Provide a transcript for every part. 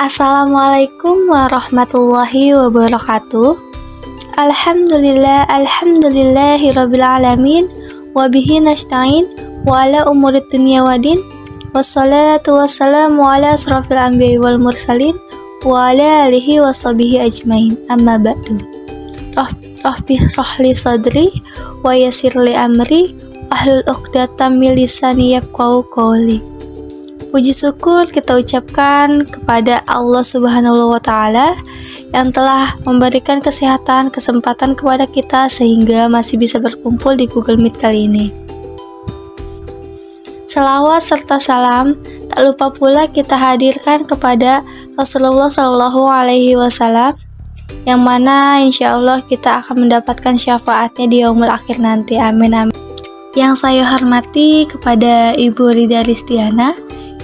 Assalamualaikum warahmatullahi wabarakatuh. Alhamdulillahirabbil alamin wa bihi nasta'in wa ala umurid dunya waddin. Wassalatu wassalamu ala asrofil anbiya'i wal mursalin wa ala alihi washabihi ajmain. Amma ba'du. Rabbi shrahli sadri wa yassirli amri wahlul 'uqdatam min lisani yafqahu qawli. Puji syukur kita ucapkan kepada Allah Subhanahu wa Ta'ala yang telah memberikan kesempatan kepada kita sehingga masih bisa berkumpul di Google Meet kali ini. Salawat serta salam tak lupa pula kita hadirkan kepada Rasulullah Shallallahu Alaihi Wasallam, yang mana insya Allah kita akan mendapatkan syafaatnya di yaumul akhir nanti. Amin amin. Yang saya hormati kepada Ibu Rida Ristiana,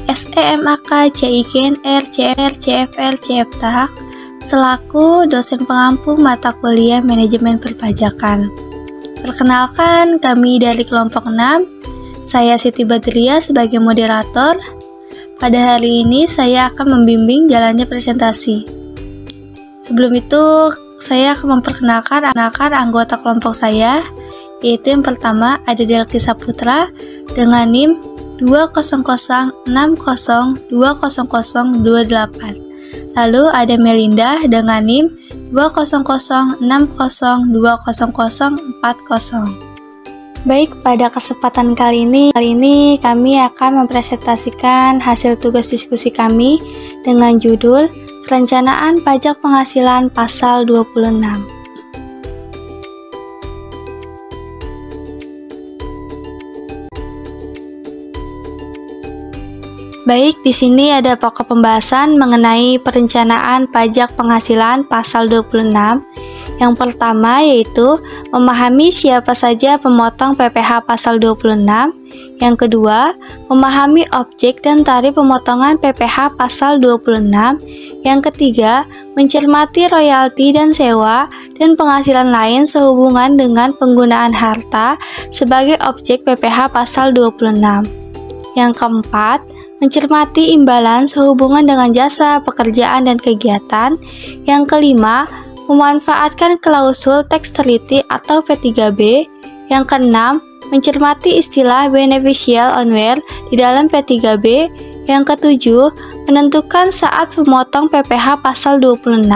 SEMAK CIKNR CR CFR CFTAK selaku dosen pengampu mata kuliah manajemen perpajakan. Perkenalkan, kami dari kelompok 6. Saya Siti Badriah sebagai moderator. Pada hari ini saya akan membimbing jalannya presentasi. Sebelum itu, saya akan memperkenalkan anggota kelompok saya, yaitu yang pertama ada Delki Saputra dengan NIM 20060200028. Lalu ada Melinda dengan NIM 20060200040. Baik, pada kesempatan kali ini kami akan mempresentasikan hasil tugas diskusi kami dengan judul Perencanaan Pajak Penghasilan Pasal 26. Baik, di sini ada pokok pembahasan mengenai perencanaan pajak penghasilan pasal 26. Yang pertama yaitu memahami siapa saja pemotong PPh pasal 26. Yang kedua, memahami objek dan tarif pemotongan PPh pasal 26. Yang ketiga, mencermati royalti dan sewa dan penghasilan lain sehubungan dengan penggunaan harta sebagai objek PPh pasal 26. Yang keempat, mencermati imbalan sehubungan dengan jasa, pekerjaan, dan kegiatan. Yang kelima, memanfaatkan klausul tax treaty atau P3B. Yang keenam, mencermati istilah beneficial owner di dalam P3B. Yang ketujuh, menentukan saat pemotong PPh pasal 26.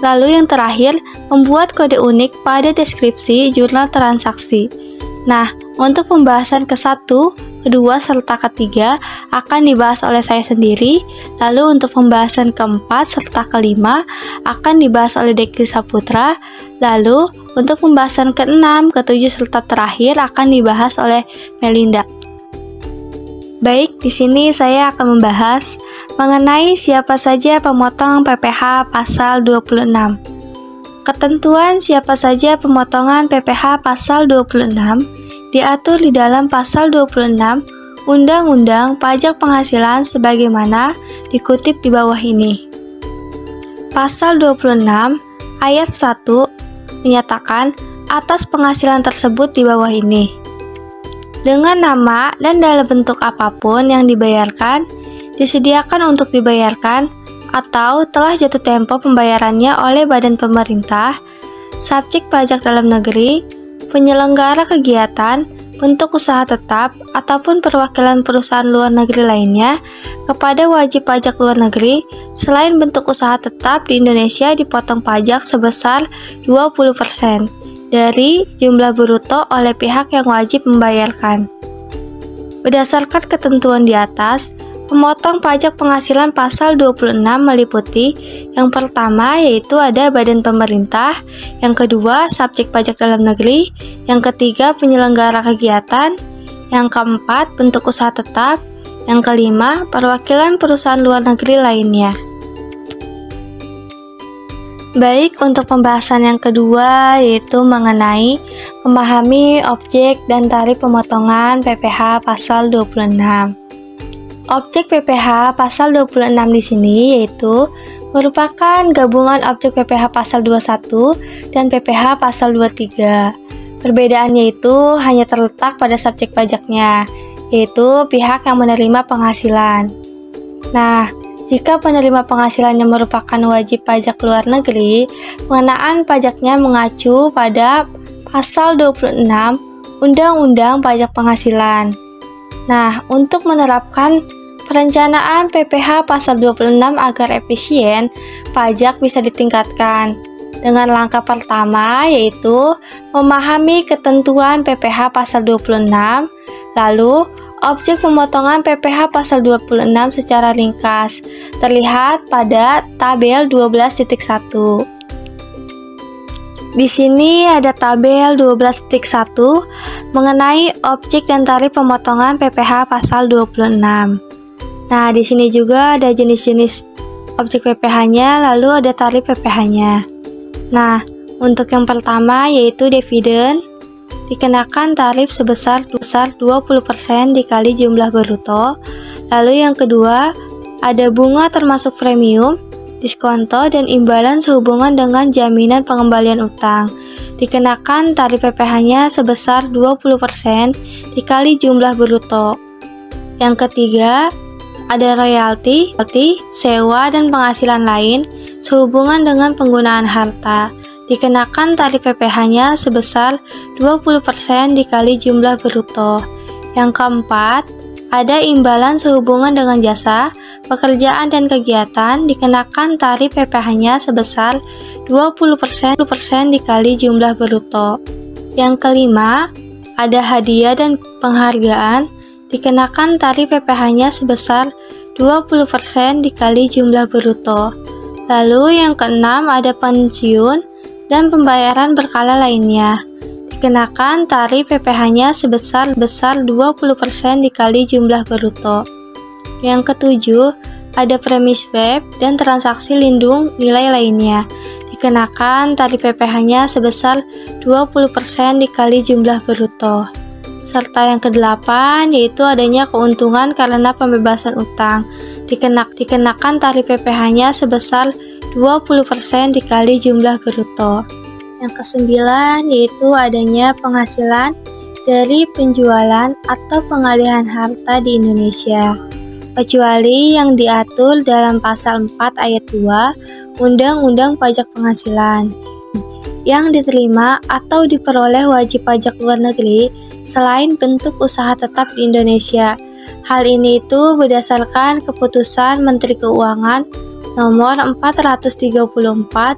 Lalu yang terakhir, membuat kode unik pada deskripsi jurnal transaksi. Nah, untuk pembahasan ke-1, kedua, serta ketiga akan dibahas oleh saya sendiri. Lalu untuk pembahasan keempat serta kelima akan dibahas oleh Delki Saputra. Lalu untuk pembahasan keenam, ketujuh, serta terakhir akan dibahas oleh Melinda. Baik, di sini saya akan membahas mengenai siapa saja pemotong PPh pasal 26. Ketentuan siapa saja pemotongan PPh pasal 26 diatur di dalam pasal 26 Undang-Undang Pajak Penghasilan sebagaimana dikutip di bawah ini. Pasal 26 Ayat 1 menyatakan atas penghasilan tersebut di bawah ini. Dengan nama dan dalam bentuk apapun yang dibayarkan, disediakan untuk dibayarkan, atau telah jatuh tempo pembayarannya oleh badan pemerintah, subjek pajak dalam negeri, penyelenggara kegiatan, bentuk usaha tetap, ataupun perwakilan perusahaan luar negeri lainnya kepada wajib pajak luar negeri selain bentuk usaha tetap di Indonesia dipotong pajak sebesar 20% dari jumlah bruto oleh pihak yang wajib membayarkan. Berdasarkan ketentuan di atas, pemotong pajak penghasilan pasal 26 meliputi yang pertama yaitu ada badan pemerintah, yang kedua subjek pajak dalam negeri, yang ketiga penyelenggara kegiatan, yang keempat bentuk usaha tetap, yang kelima perwakilan perusahaan luar negeri lainnya. Baik, untuk pembahasan yang kedua yaitu mengenai memahami objek dan tarif pemotongan PPh pasal 26. Objek PPh pasal 26 di sini yaitu merupakan gabungan objek PPh pasal 21 dan PPh pasal 23. Perbedaannya itu hanya terletak pada subjek pajaknya, yaitu pihak yang menerima penghasilan. Nah, jika penerima penghasilannya merupakan wajib pajak luar negeri, pengenaan pajaknya mengacu pada pasal 26 Undang-Undang Pajak Penghasilan. Nah, untuk menerapkan perencanaan PPh pasal 26 agar efisien, pajak bisa ditingkatkan dengan langkah pertama yaitu memahami ketentuan PPh pasal 26, lalu objek pemotongan PPh pasal 26 secara ringkas terlihat pada tabel 12.1. Di sini ada tabel 12.1 mengenai objek dan tarif pemotongan PPh pasal 26. Nah, di sini juga ada jenis-jenis objek PPh-nya, lalu ada tarif PPh-nya. Nah, untuk yang pertama yaitu dividen, dikenakan tarif sebesar 20% dikali jumlah bruto. Lalu yang kedua, ada bunga termasuk premium, diskonto, dan imbalan sehubungan dengan jaminan pengembalian utang. Dikenakan tarif PPh-nya sebesar 20% dikali jumlah bruto. Yang ketiga, ada royalti, sewa, dan penghasilan lain sehubungan dengan penggunaan harta. Dikenakan tarif PPh-nya sebesar 20% dikali jumlah bruto. Yang keempat, ada imbalan sehubungan dengan jasa, pekerjaan, dan kegiatan. Dikenakan tarif PPh-nya sebesar 20% dikali jumlah bruto. Yang kelima, ada hadiah dan penghargaan. Dikenakan tarif PPh-nya sebesar 20% dikali jumlah bruto. Lalu yang keenam ada pensiun dan pembayaran berkala lainnya. Dikenakan tarif PPh-nya sebesar 20% dikali jumlah bruto. Yang ketujuh ada premis web dan transaksi lindung nilai lainnya. Dikenakan tarif PPh-nya sebesar 20% dikali jumlah bruto. Serta yang kedelapan yaitu adanya keuntungan karena pembebasan utang. Dikenakan tarif PPh-nya sebesar 20% dikali jumlah bruto. Yang kesembilan yaitu adanya penghasilan dari penjualan atau pengalihan harta di Indonesia, kecuali yang diatur dalam pasal 4 ayat 2 Undang-Undang Pajak Penghasilan, yang diterima atau diperoleh wajib pajak luar negeri selain bentuk usaha tetap di Indonesia. Hal ini itu berdasarkan keputusan Menteri Keuangan nomor 434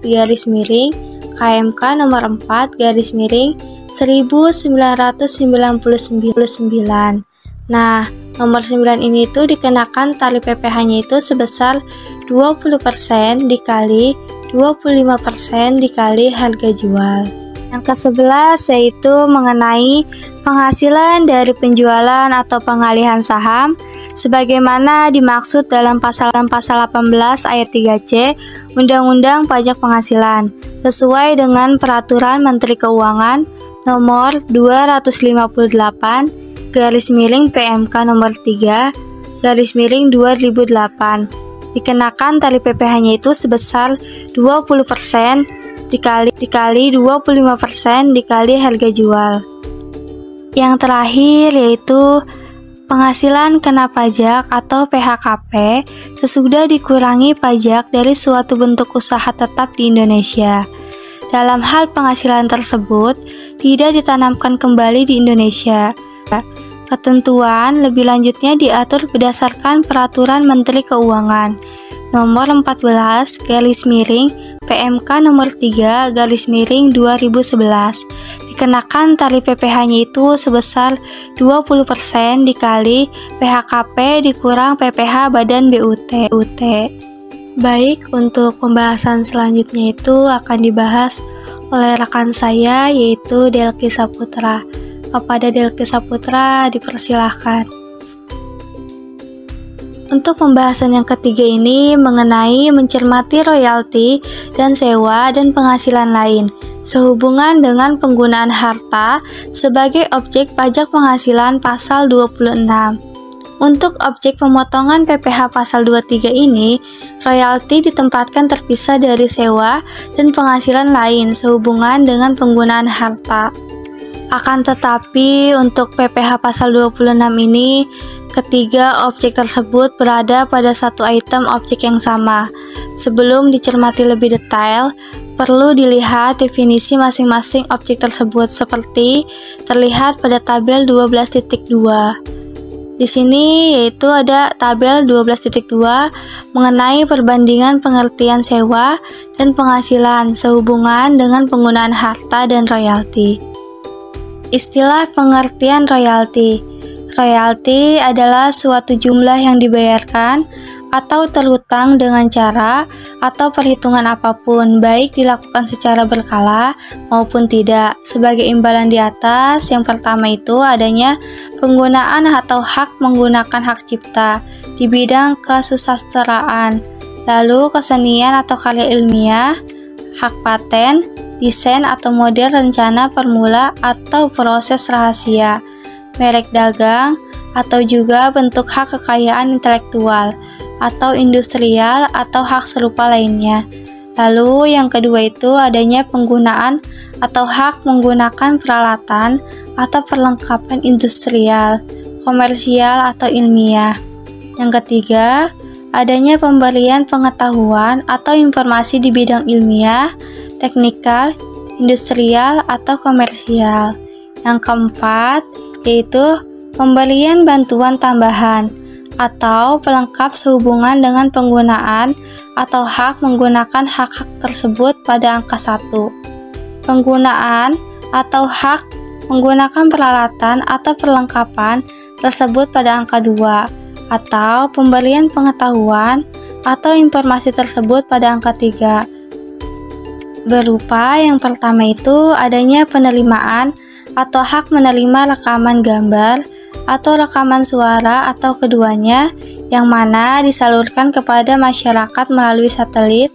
garis miring KMK nomor 4 garis miring 1999. Nah, nomor 9 ini itu dikenakan tarif PPh-nya itu sebesar 20% dikali 25% dikali harga jual. Yang ke-11 yaitu mengenai penghasilan dari penjualan atau pengalihan saham sebagaimana dimaksud dalam pasal 18 ayat 3C Undang-Undang Pajak Penghasilan sesuai dengan Peraturan Menteri Keuangan nomor 258 garis miring PMK nomor 3 garis miring 2008. Dikenakan tarif PPh-nya itu sebesar 20% dikali 25% dikali harga jual. Yang terakhir yaitu penghasilan kena pajak atau PHKP sesudah dikurangi pajak dari suatu bentuk usaha tetap di Indonesia. Dalam hal penghasilan tersebut tidak ditanamkan kembali di Indonesia. Ketentuan lebih lanjutnya diatur berdasarkan Peraturan Menteri Keuangan Nomor 14/PMK Nomor 3/2011. Dikenakan tarif PPh-nya itu sebesar 20% dikali PHKP dikurang PPh Badan BUT. Baik, untuk pembahasan selanjutnya itu akan dibahas oleh rekan saya yaitu Delki Saputra. Kepada Delki Saputra dipersilahkan. Untuk pembahasan yang ketiga ini mengenai mencermati royalti dan sewa dan penghasilan lain sehubungan dengan penggunaan harta sebagai objek pajak penghasilan pasal 26. Untuk objek pemotongan PPh pasal 23 ini, royalti ditempatkan terpisah dari sewa dan penghasilan lain sehubungan dengan penggunaan harta. Akan tetapi untuk PPh pasal 26 ini, ketiga objek tersebut berada pada satu item objek yang sama. Sebelum dicermati lebih detail, perlu dilihat definisi masing-masing objek tersebut seperti terlihat pada tabel 12.2. Di sini yaitu ada tabel 12.2 mengenai perbandingan pengertian sewa dan penghasilan sehubungan dengan penggunaan harta dan royalti. Istilah pengertian royalti. Royalti adalah suatu jumlah yang dibayarkan atau terhutang dengan cara atau perhitungan apapun, baik dilakukan secara berkala maupun tidak. Sebagai imbalan di atas, yang pertama itu adanya penggunaan atau hak menggunakan hak cipta di bidang kesusastraan, lalu kesenian atau karya ilmiah, hak paten, desain atau model rencana permula atau proses rahasia, merek dagang, atau juga bentuk hak kekayaan intelektual atau industrial atau hak serupa lainnya. Lalu yang kedua itu adanya penggunaan atau hak menggunakan peralatan atau perlengkapan industrial, komersial atau ilmiah. Yang ketiga, adanya pemberian pengetahuan atau informasi di bidang ilmiah, teknikal, industrial atau komersial. Yang keempat, yaitu pemberian bantuan tambahan atau pelengkap sehubungan dengan penggunaan atau hak menggunakan hak-hak tersebut pada angka 1. Penggunaan atau hak menggunakan peralatan atau perlengkapan tersebut pada angka 2, atau pemberian pengetahuan atau informasi tersebut pada angka 3. Berupa yang pertama itu adanya penerimaan atau hak menerima rekaman gambar atau rekaman suara atau keduanya yang mana disalurkan kepada masyarakat melalui satelit,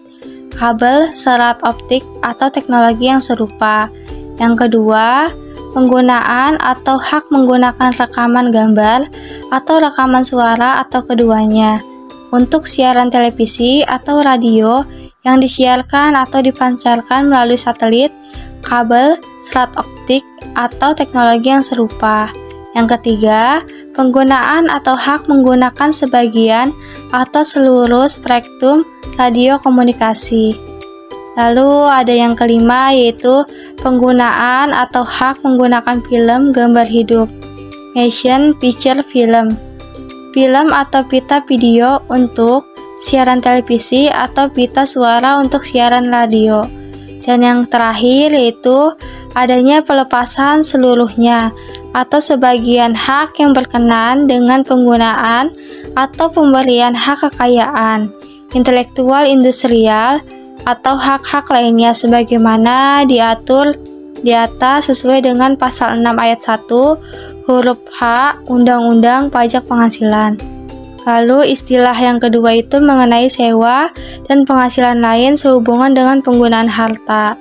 kabel, serat optik atau teknologi yang serupa. Yang kedua, penggunaan atau hak menggunakan rekaman gambar atau rekaman suara atau keduanya untuk siaran televisi atau radio yang disiarkan atau dipancarkan melalui satelit, kabel, serat optik atau teknologi yang serupa. Yang ketiga, penggunaan atau hak menggunakan sebagian atau seluruh spektrum radio komunikasi. Lalu ada yang kelima yaitu penggunaan atau hak menggunakan film gambar hidup, motion picture film, film atau pita video untuk siaran televisi atau pita suara untuk siaran radio. Dan yang terakhir yaitu adanya pelepasan seluruhnya atau sebagian hak yang berkenan dengan penggunaan atau pemberian hak kekayaan intelektual industrial atau hak-hak lainnya sebagaimana diatur di atas sesuai dengan pasal 6 ayat 1 huruf H Undang-Undang Pajak Penghasilan. Lalu istilah yang kedua itu mengenai sewa dan penghasilan lain sehubungan dengan penggunaan harta.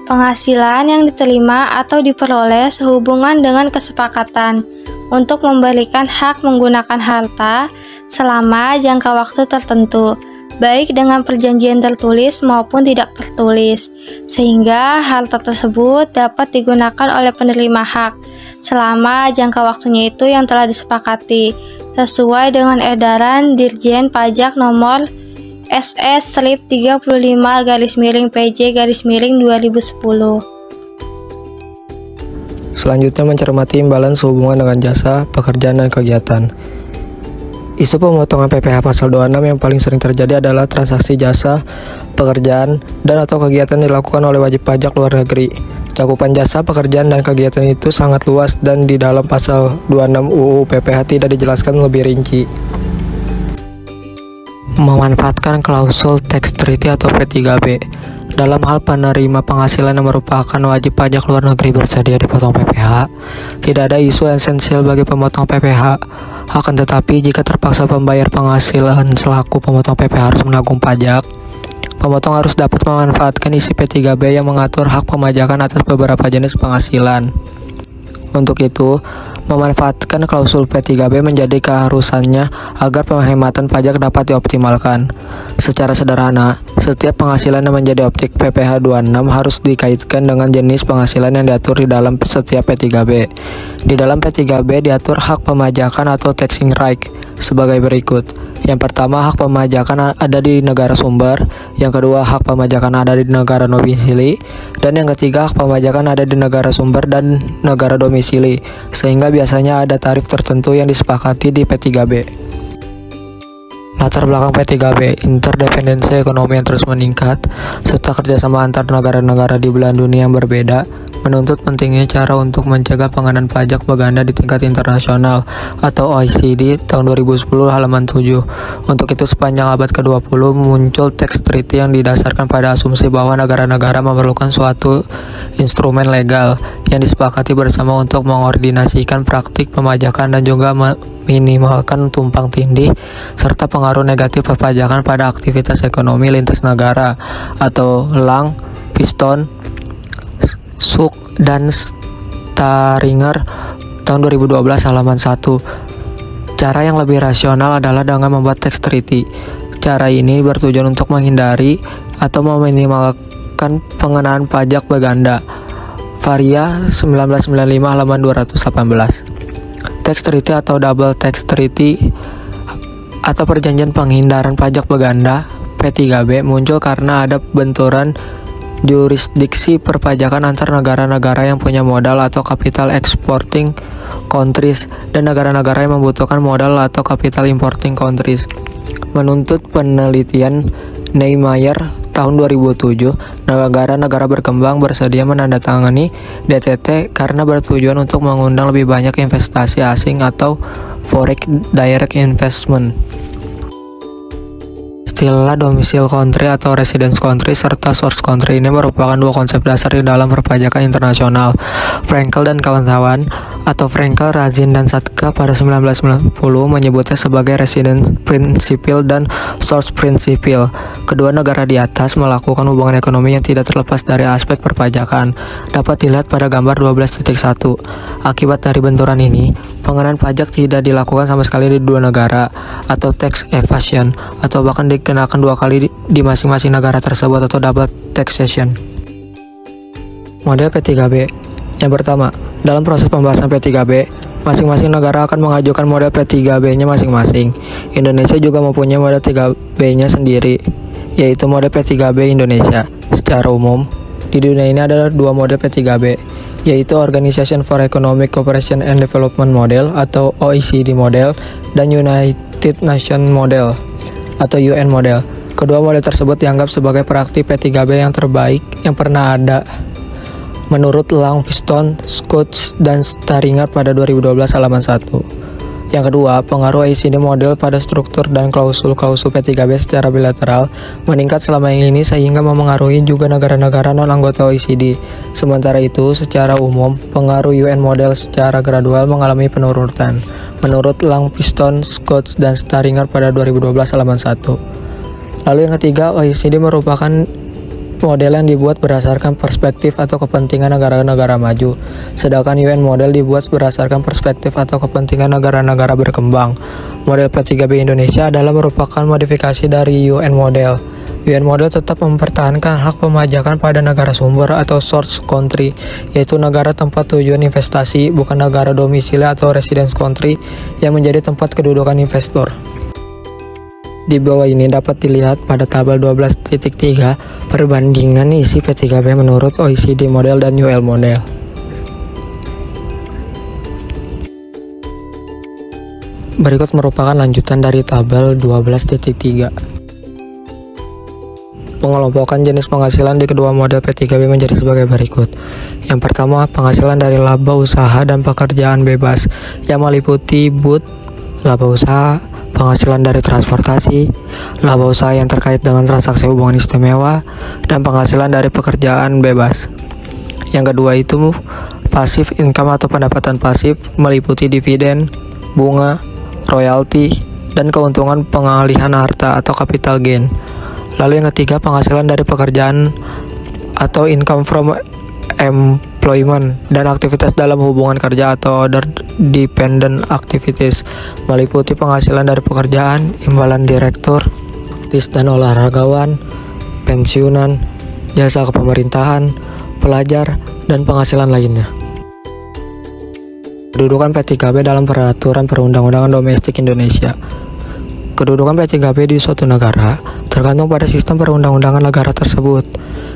Penghasilan yang diterima atau diperoleh sehubungan dengan kesepakatan untuk memberikan hak menggunakan harta selama jangka waktu tertentu baik dengan perjanjian tertulis maupun tidak tertulis, sehingga hal tersebut dapat digunakan oleh penerima hak selama jangka waktunya itu yang telah disepakati, sesuai dengan edaran Dirjen Pajak nomor SS-35-PJ-2010. Selanjutnya mencermati imbalan sehubungan dengan jasa, pekerjaan, dan kegiatan. Isu pemotongan PPh pasal 26 yang paling sering terjadi adalah transaksi jasa, pekerjaan, dan atau kegiatan dilakukan oleh wajib pajak luar negeri. Cakupan jasa, pekerjaan, dan kegiatan itu sangat luas dan di dalam pasal 26 UU PPh tidak dijelaskan lebih rinci. Memanfaatkan klausul tax treaty atau P3B. Dalam hal penerima penghasilan yang merupakan wajib pajak luar negeri bersedia dipotong PPh, tidak ada isu esensial bagi pemotong PPh. Akan tetapi, jika terpaksa pembayar penghasilan selaku pemotong PPh harus menanggung pajak, pemotong harus dapat memanfaatkan isi P3B yang mengatur hak pemajakan atas beberapa jenis penghasilan. Untuk itu, memanfaatkan klausul P3B menjadi keharusannya agar penghematan pajak dapat dioptimalkan. Secara sederhana, setiap penghasilan yang menjadi objek PPh 26 harus dikaitkan dengan jenis penghasilan yang diatur di dalam setiap P3B. Di dalam P3B diatur hak pemajakan atau taxing right sebagai berikut. Yang pertama, hak pemajakan ada di negara sumber. Yang kedua, hak pemajakan ada di negara domisili. Dan yang ketiga, hak pemajakan ada di negara sumber dan negara domisili, sehingga biasanya ada tarif tertentu yang disepakati di P3B. Latar belakang P3B, interdependensi ekonomi yang terus meningkat, serta kerjasama antar negara-negara di belahan dunia yang berbeda, menuntut pentingnya cara untuk mencegah pengenaan pajak berganda di tingkat internasional atau OECD tahun 2010 halaman 7. Untuk itu sepanjang abad ke-20 muncul tax treaty yang didasarkan pada asumsi bahwa negara-negara memerlukan suatu instrumen legal yang disepakati bersama untuk mengordinasikan praktik pemajakan dan juga meminimalkan tumpang tindih serta pengaruh negatif perpajakan pada aktivitas ekonomi lintas negara atau LANG, Piston, Suk dan Staringer tahun 2012 halaman 1. Cara yang lebih rasional adalah dengan membuat tax treaty. Cara ini bertujuan untuk menghindari atau meminimalkan pengenaan pajak berganda. Varia 1995 halaman 218. Tax treaty atau double tax treaty atau perjanjian penghindaran pajak berganda P3B muncul karena ada benturan jurisdiksi perpajakan antar negara-negara yang punya modal atau capital exporting countries dan negara-negara yang membutuhkan modal atau capital importing countries. Menuntut penelitian Neymeyer tahun 2007, negara-negara berkembang bersedia menandatangani DTT karena bertujuan untuk mengundang lebih banyak investasi asing atau foreign direct investment. Istilah domicile country atau residence country serta source country ini merupakan dua konsep dasar di dalam perpajakan internasional. Frankel dan kawan-kawan atau Frankel, Razin, dan Satka pada 1990 menyebutnya sebagai residence principle dan source principle. Kedua negara di atas melakukan hubungan ekonomi yang tidak terlepas dari aspek perpajakan. Dapat dilihat pada gambar 12.1. Akibat dari benturan ini, pengenaan pajak tidak dilakukan sama sekali di dua negara atau tax evasion atau bahkan dikenakan dua kali di masing-masing negara tersebut atau double taxation. Model P3B. Yang pertama, dalam proses pembahasan P3B, masing-masing negara akan mengajukan model P3B-nya masing-masing. Indonesia juga mempunyai model 3B-nya sendiri, yaitu model P3B Indonesia. Secara umum, di dunia ini ada dua model P3B, yaitu Organization for Economic Cooperation and Development Model atau OECD Model dan United Nations Model atau UN Model. Kedua model tersebut dianggap sebagai praktik P3B yang terbaik yang pernah ada menurut Lang, Piston, Scott, dan Staringer pada 2012 halaman 1. Yang kedua, pengaruh OECD model pada struktur dan klausul-klausul P3B secara bilateral meningkat selama ini sehingga memengaruhi juga negara-negara non-anggota OECD. Sementara itu, secara umum, pengaruh UN model secara gradual mengalami penurunan. Menurut Lang, Piston, Scott, dan Staringer pada 2012 halaman 1. Lalu yang ketiga, OECD merupakan model yang dibuat berdasarkan perspektif atau kepentingan negara-negara maju, sedangkan UN model dibuat berdasarkan perspektif atau kepentingan negara-negara berkembang. Model P3B Indonesia adalah merupakan modifikasi dari UN model. UN model tetap mempertahankan hak pemajakan pada negara sumber atau source country, yaitu negara tempat tujuan investasi, bukan negara domisili atau residence country yang menjadi tempat kedudukan investor. Di bawah ini dapat dilihat pada tabel 12.3 perbandingan isi P3B menurut OECD model dan UL model. Berikut merupakan lanjutan dari tabel 12.3. Pengelompokan jenis penghasilan di kedua model P3B menjadi sebagai berikut. Yang pertama, penghasilan dari laba usaha dan pekerjaan bebas yang meliputi laba usaha, penghasilan dari transportasi, laba usaha yang terkait dengan transaksi hubungan istimewa, dan penghasilan dari pekerjaan bebas. Yang kedua itu passive income atau pendapatan pasif meliputi dividen, bunga, royalti, dan keuntungan pengalihan harta atau capital gain. Lalu yang ketiga, penghasilan dari pekerjaan atau income from employment dan aktivitas dalam hubungan kerja atau other dependent activities meliputi penghasilan dari pekerjaan, imbalan direktur, dan olahragawan, pensiunan, jasa kepemerintahan, pelajar, dan penghasilan lainnya. Kedudukan P3B dalam peraturan perundang-undangan domestik Indonesia. Kedudukan P3B di suatu negara tergantung pada sistem perundang-undangan negara tersebut.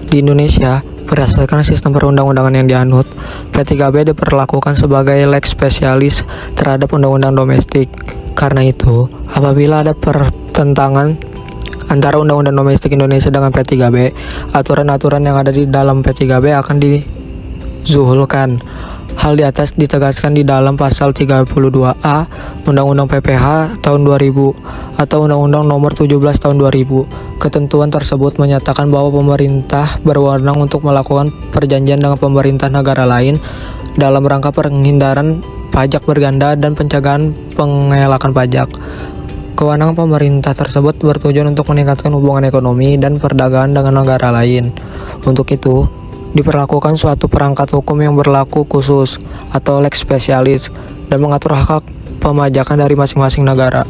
Di Indonesia, berdasarkan sistem perundang-undangan yang dianut, P3B diperlakukan sebagai lex specialis terhadap undang-undang domestik. Karena itu, apabila ada pertentangan antara undang-undang domestik Indonesia dengan P3B, aturan-aturan yang ada di dalam P3B akan dizuhulkan. Hal di atas ditegaskan di dalam pasal 32A Undang-Undang PPH tahun 2000 atau Undang-Undang Nomor 17 tahun 2000. Ketentuan tersebut menyatakan bahwa pemerintah berwenang untuk melakukan perjanjian dengan pemerintah negara lain dalam rangka penghindaran pajak berganda dan pencegahan pengelakan pajak. Kewenangan pemerintah tersebut bertujuan untuk meningkatkan hubungan ekonomi dan perdagangan dengan negara lain. Untuk itu, diperlakukan suatu perangkat hukum yang berlaku khusus atau lex specialis dan mengatur hak pemajakan dari masing-masing negara.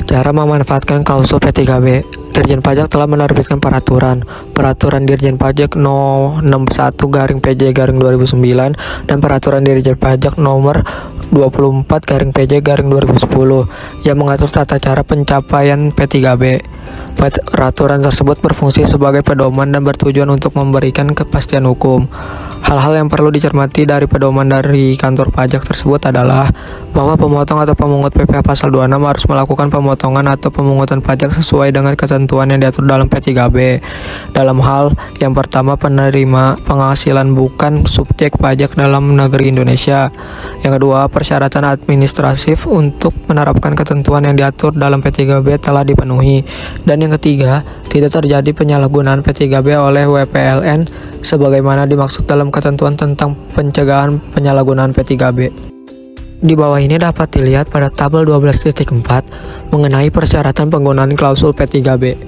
Cara memanfaatkan klausul P3B. Dirjen Pajak telah menerbitkan Peraturan Dirjen Pajak No. 61/PJ/2009 dan Peraturan Dirjen Pajak Nomor 24/PJ/2010 yang mengatur tata cara pencapaian P3B. Peraturan tersebut berfungsi sebagai pedoman dan bertujuan untuk memberikan kepastian hukum. Hal-hal yang perlu dicermati dari pedoman dari kantor pajak tersebut adalah bahwa pemotong atau pemungut PPh pasal 26 harus melakukan pemotongan atau pemungutan pajak sesuai dengan ketentuan yang diatur dalam P3B. Dalam hal yang pertama, penerima penghasilan bukan subjek pajak dalam negeri Indonesia. Yang kedua, persyaratan administratif untuk menerapkan ketentuan yang diatur dalam P3B telah dipenuhi. Dan yang ketiga, tidak terjadi penyalahgunaan P3B oleh WPLN sebagaimana dimaksud dalam ketentuan tentang pencegahan penyalahgunaan P3B. Di bawah ini dapat dilihat pada tabel 12.4 mengenai persyaratan penggunaan klausul P3B.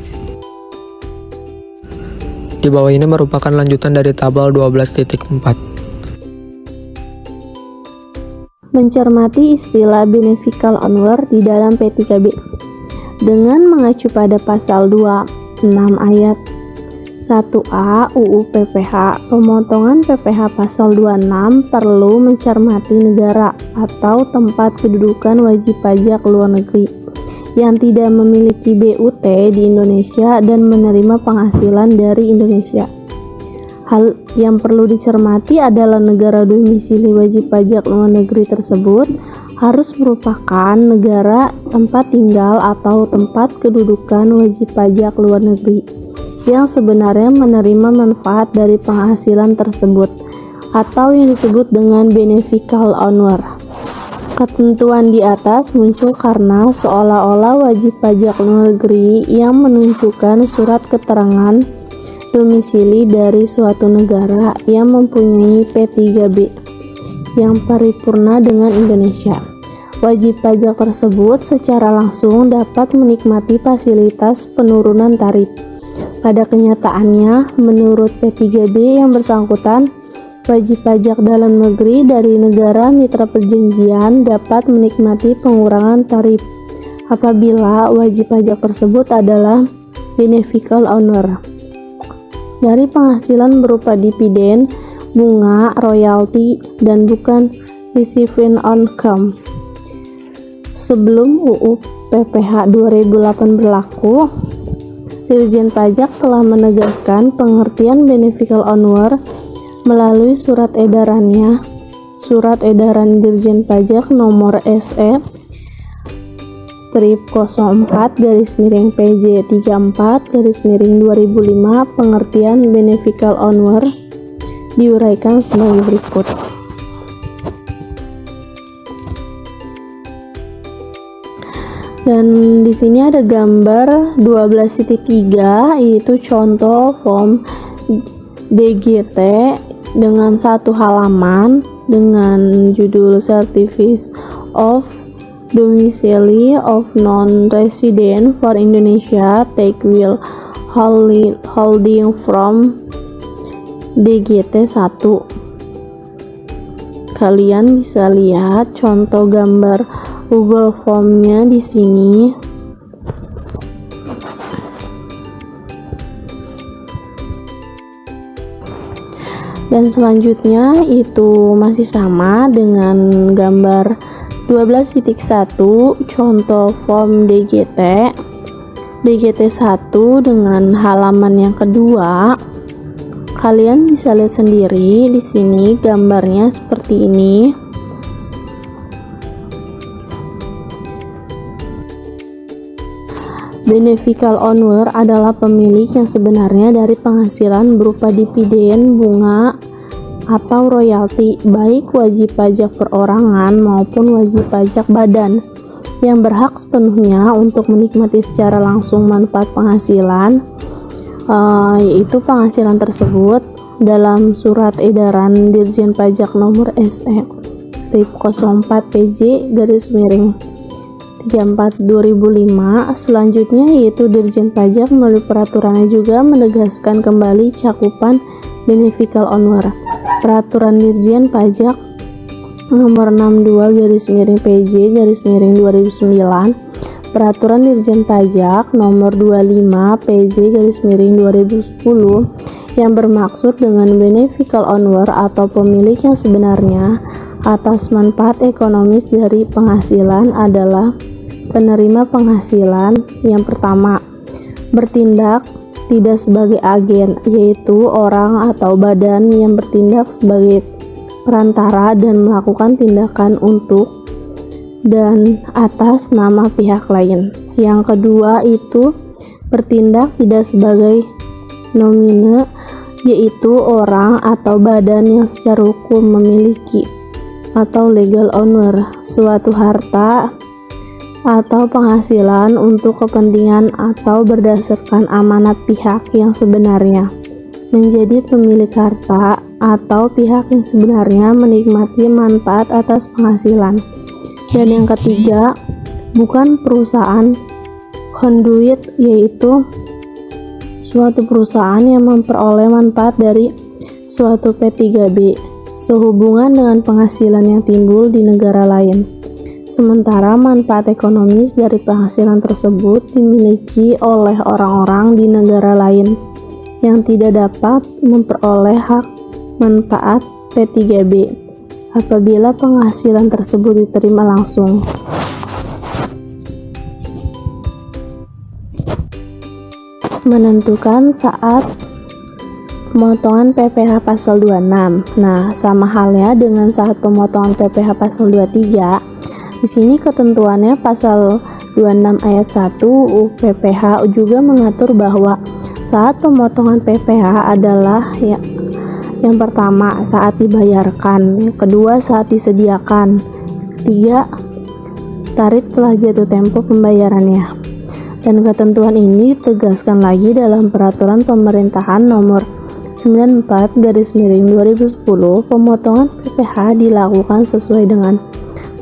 Di bawah ini merupakan lanjutan dari tabel 12.4. Mencermati istilah beneficial owner di dalam P3B. Dengan mengacu pada pasal 26 ayat 1A UU PPH, pemotongan PPh pasal 26 perlu mencermati negara atau tempat kedudukan wajib pajak luar negeri yang tidak memiliki BUT di Indonesia dan menerima penghasilan dari Indonesia. Hal yang perlu dicermati adalah negara domisili wajib pajak luar negeri tersebut harus merupakan negara tempat tinggal atau tempat kedudukan wajib pajak luar negeri yang sebenarnya menerima manfaat dari penghasilan tersebut atau yang disebut dengan beneficial owner. Ketentuan di atas muncul karena seolah-olah wajib pajak luar negeri yang menunjukkan surat keterangan domisili dari suatu negara yang mempunyai P3B yang paripurna dengan Indonesia. Wajib pajak tersebut secara langsung dapat menikmati fasilitas penurunan tarif, Pada kenyataannya, menurut P3B yang bersangkutan, wajib pajak dalam negeri dari negara mitra perjanjian dapat menikmati pengurangan tarif apabila wajib pajak tersebut adalah beneficial owner dari penghasilan berupa dividen, bunga, royalti, dan bukan receiving income. Sebelum UU PPH 2008 berlaku, Dirjen Pajak telah menegaskan pengertian beneficial owner melalui surat edarannya, Surat Edaran Dirjen Pajak nomor SE strip 04-PJ 34-2005. Pengertian beneficial owner diuraikan sebagai berikut. Dan di sini ada gambar 12.3, yaitu contoh form DGT dengan satu halaman dengan judul Certificate of Domicile of Non-Resident for Indonesia Take Will Holding from DGT 1. Kalian bisa lihat contoh gambar Google Form-nya di sini. Dan selanjutnya itu masih sama dengan gambar 12.1 contoh form DGT 1 dengan halaman yang kedua. Kalian bisa lihat sendiri di sini gambarnya seperti ini. Beneficial owner adalah pemilik yang sebenarnya dari penghasilan berupa dividen, bunga, atau royalti, baik wajib pajak perorangan maupun wajib pajak badan, yang berhak sepenuhnya untuk menikmati secara langsung manfaat penghasilan, yaitu penghasilan tersebut dalam Surat Edaran Dirjen Pajak nomor SE strip 04-PJ 34/2005. Selanjutnya yaitu Dirjen Pajak melalui peraturannya juga menegaskan kembali cakupan beneficial owner. Peraturan Dirjen Pajak nomor 62/PJ 2009, Peraturan Dirjen Pajak nomor 25/PJ 2010 yang bermaksud dengan beneficial owner atau pemilik yang sebenarnya atas manfaat ekonomis dari penghasilan adalah penerima penghasilan yang pertama, bertindak tidak sebagai agen, yaitu orang atau badan yang bertindak sebagai perantara dan melakukan tindakan untuk dan atas nama pihak lain. Yang kedua itu bertindak tidak sebagai nomine, yaitu orang atau badan yang secara hukum memiliki atau legal owner suatu harta atau penghasilan untuk kepentingan atau berdasarkan amanat pihak yang sebenarnya menjadi pemilik harta atau pihak yang sebenarnya menikmati manfaat atas penghasilan. Dan yang ketiga, bukan perusahaan conduit, yaitu suatu perusahaan yang memperoleh manfaat dari suatu P3B sehubungan dengan penghasilan yang timbul di negara lain. Sementara manfaat ekonomis dari penghasilan tersebut dimiliki oleh orang-orang di negara lain yang tidak dapat memperoleh hak manfaat P3B apabila penghasilan tersebut diterima langsung. Menentukan saat pemotongan PPh pasal 26. Nah, sama halnya dengan saat pemotongan PPh pasal 23. Di sini ketentuannya pasal 26 ayat 1 UU PPh juga mengatur bahwa saat pemotongan PPh adalah yang pertama saat dibayarkan, yang kedua saat disediakan, ketiga tarif telah jatuh tempo pembayarannya. Dan ketentuan ini ditegaskan lagi dalam Peraturan Pemerintahan nomor 94/2010. Pemotongan PPh dilakukan sesuai dengan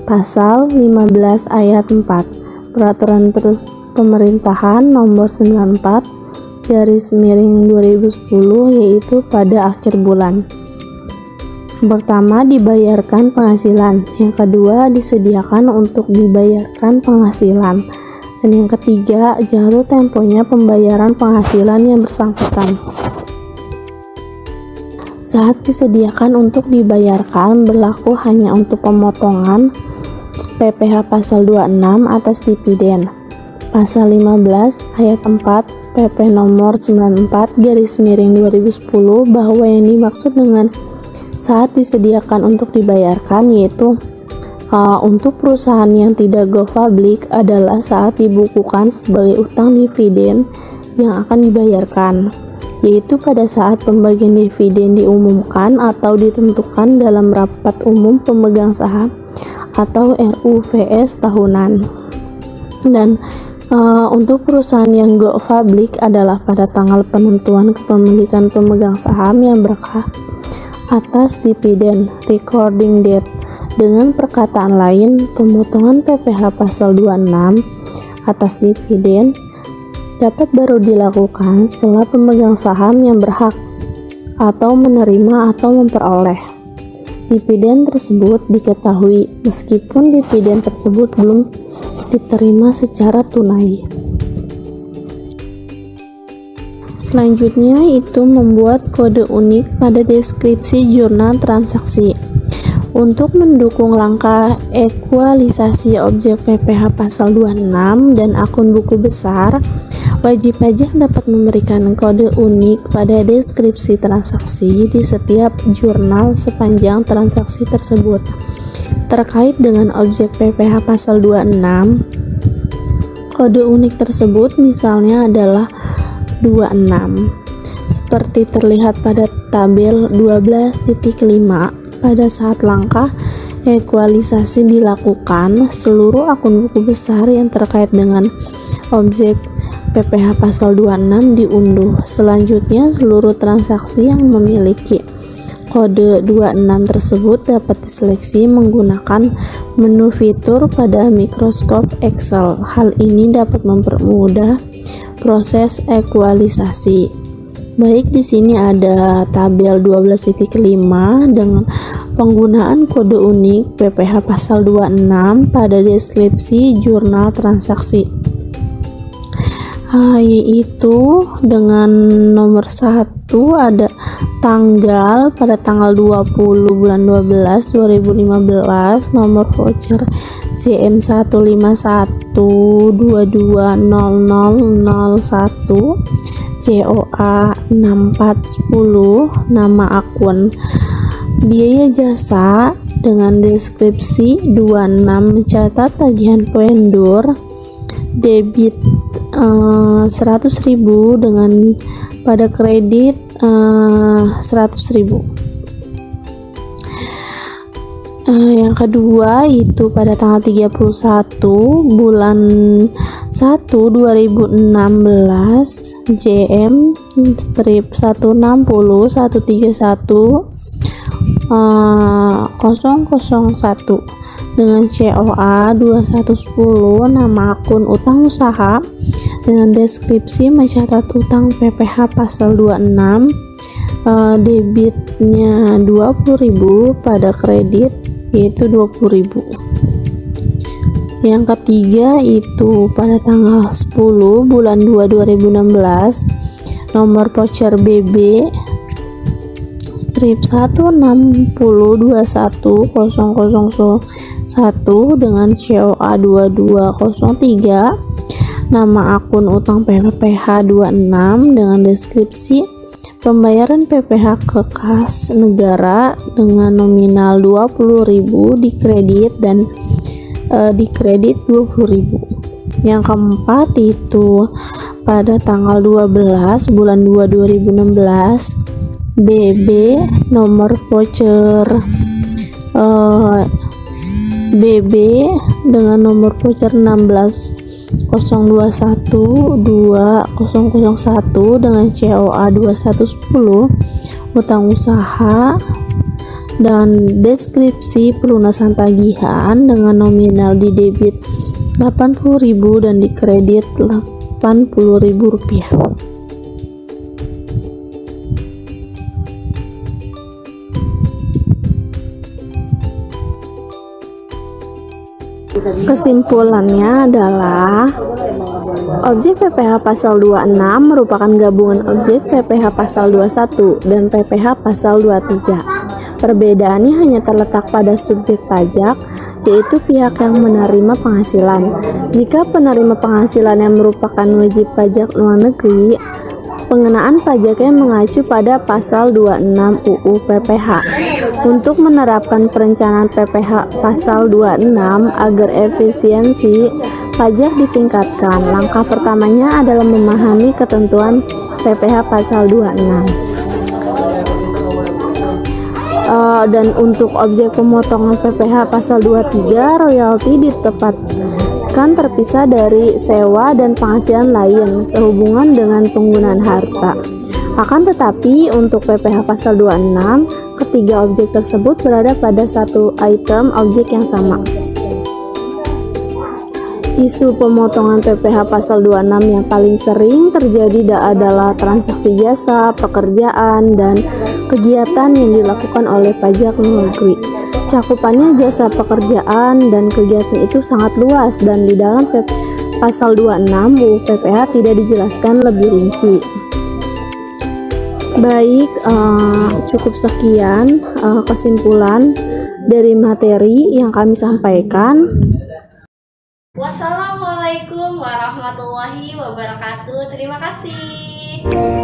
Pasal 15 ayat 4 Peraturan Pemerintahan nomor 94 2010 yaitu pada akhir bulan. Pertama, dibayarkan penghasilan. Yang kedua, disediakan untuk dibayarkan penghasilan. Dan yang ketiga, jatuh temponya pembayaran penghasilan yang bersangkutan. Saat disediakan untuk dibayarkan berlaku hanya untuk pemotongan PPh pasal 26 atas dividen. Pasal 15 ayat 4 PP nomor 94/2010 bahwa yang dimaksud dengan saat disediakan untuk dibayarkan yaitu untuk perusahaan yang tidak go public adalah saat dibukukan sebagai utang dividen yang akan dibayarkan, yaitu pada saat pembagian dividen diumumkan atau ditentukan dalam rapat umum pemegang saham atau RUVS tahunan. Dan untuk perusahaan yang go public adalah pada tanggal penentuan kepemilikan pemegang saham yang berhak atas dividen recording date. Dengan perkataan lain, pemotongan PPh pasal 26 atas dividen dapat baru dilakukan setelah pemegang saham yang berhak atau menerima atau memperoleh dividen tersebut diketahui meskipun dividen tersebut belum diterima secara tunai. Selanjutnya itu membuat kode unik pada deskripsi jurnal transaksi. Untuk mendukung langkah ekualisasi objek PPh pasal 26 dan akun buku besar, wajib pajak dapat memberikan kode unik pada deskripsi transaksi di setiap jurnal sepanjang transaksi tersebut. Terkait dengan objek PPh pasal 26, kode unik tersebut misalnya adalah 26 seperti terlihat pada tabel 12.5. Pada saat langkah ekualisasi dilakukan, seluruh akun buku besar yang terkait dengan objek PPh pasal 26 diunduh. Selanjutnya, seluruh transaksi yang memiliki kode 26 tersebut dapat diseleksi menggunakan menu fitur pada Microsoft Excel. Hal ini dapat mempermudah proses ekualisasi. Baik, di sini ada tabel 12.5 dengan penggunaan kode unik PPh pasal 26 pada deskripsi jurnal transaksi. Yaitu dengan nomor 1 ada tanggal pada tanggal 20 bulan 12 2015, nomor voucher CM151220001, COA 6410, nama akun biaya jasa dengan deskripsi 26 mencatat tagihan vendor debit 100.000 dengan pada kredit 100.000. Yang kedua itu pada tanggal 31 bulan 1 2016 JM strip 160 131 001 dengan COA 2110, nama akun utang usaha dengan deskripsi mencatat utang PPh pasal 26, debitnya 20.000 pada kredit yaitu 20.000. Yang ketiga itu pada tanggal 10 bulan 2 2016, nomor voucher BB strip 160210001 dengan COA 2203, nama akun utang PPh 26 dengan deskripsi pembayaran PPh ke kas negara dengan nominal 20.000 di kredit dan di kredit 20.000. Yang keempat itu pada tanggal 12 bulan 2 2016 BB nomor voucher BB dengan nomor voucher 1602120001 dengan COA 2110 utang usaha dan deskripsi pelunasan tagihan dengan nominal di debit 80.000 dan di kredit Rp80.000. Kesimpulannya adalah objek PPh pasal 26 merupakan gabungan objek PPh pasal 21 dan PPh pasal 23. Perbedaannya hanya terletak pada subjek pajak, yaitu pihak yang menerima penghasilan. Jika penerima penghasilan yang merupakan wajib pajak luar negeri, pengenaan pajaknya mengacu pada pasal 26 UU PPh. Untuk menerapkan perencanaan PPh pasal 26 agar efisiensi pajak ditingkatkan, langkah pertamanya adalah memahami ketentuan PPh pasal 26. Dan untuk objek pemotongan PPh pasal 23, royalti ditetapkan terpisah dari sewa dan penghasilan lain sehubungan dengan penggunaan harta. Akan tetapi untuk PPh pasal 26, ketiga objek tersebut berada pada satu item objek yang sama. Isu pemotongan PPh pasal 26 yang paling sering terjadi adalah transaksi jasa, pekerjaan, dan kegiatan yang dilakukan oleh pajak luar negeri. Cakupannya jasa, pekerjaan, dan kegiatan itu sangat luas dan di dalam pasal 26 UU PPh tidak dijelaskan lebih rinci. Baik, cukup sekian kesimpulan dari materi yang kami sampaikan. Wassalamualaikum warahmatullahi wabarakatuh. Terima kasih.